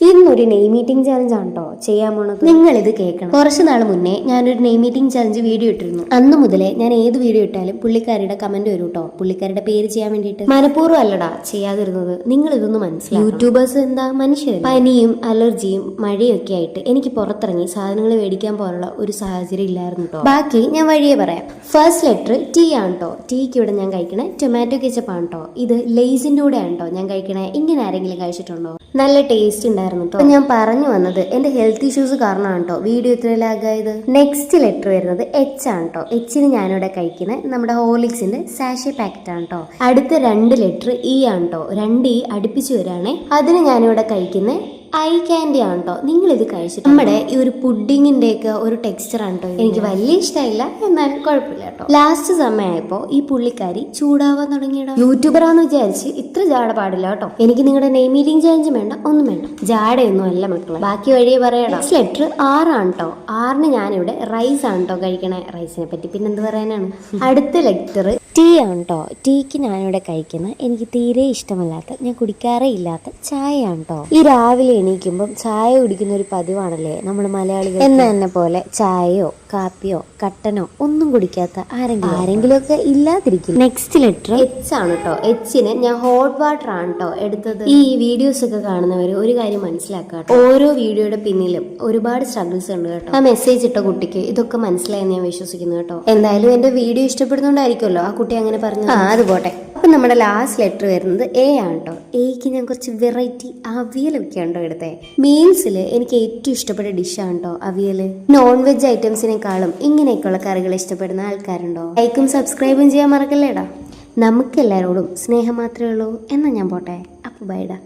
ഇന്നൊരു നെയ് meeting challenge ആണ് കേട്ടോ ചെയ്യാൻ പോണത്. നിങ്ങൾ ഇത് കേൾക്കണം. കുറച്ച് നാൾ മുന്നേ ഞാനൊരു നെയ് മീറ്റിംഗ് ചാലഞ്ച് വീഡിയോ ഇട്ടിരുന്നു. അന്ന് മുതലേ ഞാൻ ഏത് വീഡിയോ ഇട്ടാലും പുള്ളിക്കാരിയുടെ കമന്റ് വരും കേട്ടോ, പുള്ളിക്കാരുടെ പേര് ചെയ്യാൻ വേണ്ടിയിട്ട്. മനഃപൂർവ്വം അല്ലടാ ചെയ്യാതിരുന്നത്, നിങ്ങൾ ഇതൊന്ന് മനസ്സിലാക്കണം. യൂട്യൂബേഴ്സ് എന്താ മനുഷ്യർ. പനിയും അലർജിയും മഴയും ഒക്കെ ആയിട്ട് എനിക്ക് പുറത്തിറങ്ങി സാധനങ്ങൾ മേടിക്കാൻ പോലുള്ള ഒരു സാഹചര്യം ഇല്ലായിരുന്നു കേട്ടോ. ബാക്കി ഞാൻ വഴിയേ പറയാം. ഫസ്റ്റ് ലെറ്റർ ടി ആണ് കേട്ടോ. ടീക്ക് ഇവിടെ ഞാൻ കഴിക്കണേ ടൊമാറ്റോ കെച്ചപ്പ് ആണ് കേട്ടോ. ഇത് ലേസിന്റെ കൂടെ ആണ് കേട്ടോ ഞാൻ കഴിക്കണേ. ഇങ്ങനെ ആരെങ്കിലും കഴിച്ചിട്ടുണ്ടോ? നല്ല ടേസ്റ്റ് ഉണ്ടായിരുന്നു കേട്ടോ. ഞാൻ പറഞ്ഞു വന്നത് എന്റെ ഹെൽത്ത് ഇഷ്യൂസ് കാരണമാണ് കേട്ടോ വീഡിയോ ഇത്ര ലാഗായത്. നെക്സ്റ്റ് ലെറ്റർ വരുന്നത് എച്ച് ആണ് കേട്ടോ. എച്ചിന് ഞാനിവിടെ കഴിക്കുന്നത് നമ്മുടെ ഹോർലിക്സിന്റെ സാഷെ പാക്കറ്റ് ആണ് കേട്ടോ. അടുത്ത രണ്ട് ലെറ്റർ ഇ ആണ് കേട്ടോ. രണ്ട് ഇ അടുപ്പിച്ച് വരാണേ. അതിന് ഞാനിവിടെ കഴിക്കുന്നത് ഐ ക്യാൻഡി ആണ് കേട്ടോ. നിങ്ങൾ ഇത് കഴിച്ചിട്ട് നമ്മുടെ ഈ ഒരു പുഡിങ്ങിന്റെ ഒക്കെ ഒരു ടെക്സ്ചർ ആണ് കേട്ടോ. എനിക്ക് വലിയ ഇഷ്ടമില്ല, എന്നാലും കുഴപ്പമില്ല കേട്ടോ. ലാസ്റ്റ് സമയമായപ്പോ ഈ പുള്ളിക്കാരി ചൂടാവാൻ തുടങ്ങിയിടോ. യൂട്യൂബറാന്ന് വിചാരിച്ച് ഇത്ര ജാട പാടില്ല കേട്ടോ. എനിക്ക് നിങ്ങളുടെ നെയ് മീറ്റിംഗ് ചാലഞ്ച് വേണ്ട, ഒന്നും വേണ്ട. ജാടയൊന്നും അല്ല മക്കളെ, ബാക്കി വഴിയെ പറയണം. ലെറ്റർ ആറാണ് കേട്ടോ. ആറിന് ഞാനിവിടെ റൈസ് ആണ് കേട്ടോ കഴിക്കണേ. റൈസിനെ പറ്റി പിന്നെ എന്ത് പറയാനാണ്. അടുത്ത ലെറ്റർ ടീ ആണ് കേട്ടോ. ടീക്ക് ഞാനിവിടെ കഴിക്കുന്ന എനിക്ക് തീരെ ഇഷ്ടമല്ലാത്ത, ഞാൻ കുടിക്കാറേ ഇല്ലാത്ത ചായ ആണ് കേട്ടോ. ഈ രാവിലെ എണീക്കുമ്പം ചായ കുടിക്കുന്ന ഒരു പതിവാണല്ലേ നമ്മൾ മലയാളികൾ. എന്നെ പോലെ ചായയോ കാപ്പിയോ കട്ടനോ ഒന്നും കുടിക്കാത്ത ആരെങ്കിലും ഒക്കെ ഇല്ലാതിരിക്കും. നെക്സ്റ്റ് ലെറ്റർ എച്ച് ആണ് കേട്ടോ. എച്ചിന് ഞാൻ ഹോട്ട് വാട്ടർ ആണ് കേട്ടോ എടുത്തത്. ഈ വീഡിയോസ് ഒക്കെ കാണുന്നവര് ഒരു കാര്യം മനസ്സിലാക്കാം, ഓരോ വീഡിയോയുടെ പിന്നിലും ഒരുപാട് സ്ട്രഗിൾസ് ഉണ്ട് കേട്ടോ. ആ മെസ്സേജ് ഇട്ട കുട്ടിക്ക് ഇതൊക്കെ മനസ്സിലായെന്ന് ഞാൻ വിശ്വസിക്കുന്നു കേട്ടോ. എന്തായാലും എന്റെ വീഡിയോ ഇഷ്ടപ്പെടുന്നോണ്ടായിരിക്കുമല്ലോ ആ കുട്ടി അങ്ങനെ പറഞ്ഞു. അത് പോട്ടെ. അപ്പൊ നമ്മുടെ ലാസ്റ്റ് ലെറ്റർ വരുന്നത് എ ആണ് കേട്ടോ. എക്ക് ഞാൻ കുറച്ച് വെറൈറ്റി അവിയലൊക്കെ ഉണ്ടോ എടുത്തേ. മീൽസിൽ എനിക്ക് ഏറ്റവും ഇഷ്ടപ്പെട്ട ഡിഷാണ് കേട്ടോ അവിയല്. നോൺ വെജ് ഐറ്റംസിനെക്കാളും ഇങ്ങനെയൊക്കെയുള്ള കറികൾ ഇഷ്ടപ്പെടുന്ന ആൾക്കാരുണ്ടോ? ലൈക്കും സബ്സ്ക്രൈബും ചെയ്യാൻ മറക്കല്ലേടാ. നമുക്കെല്ലാവരോടും സ്നേഹം മാത്രമേ ഉള്ളൂ. എന്നാ ഞാൻ പോട്ടെ. അപ്പൊ ബൈഡാ.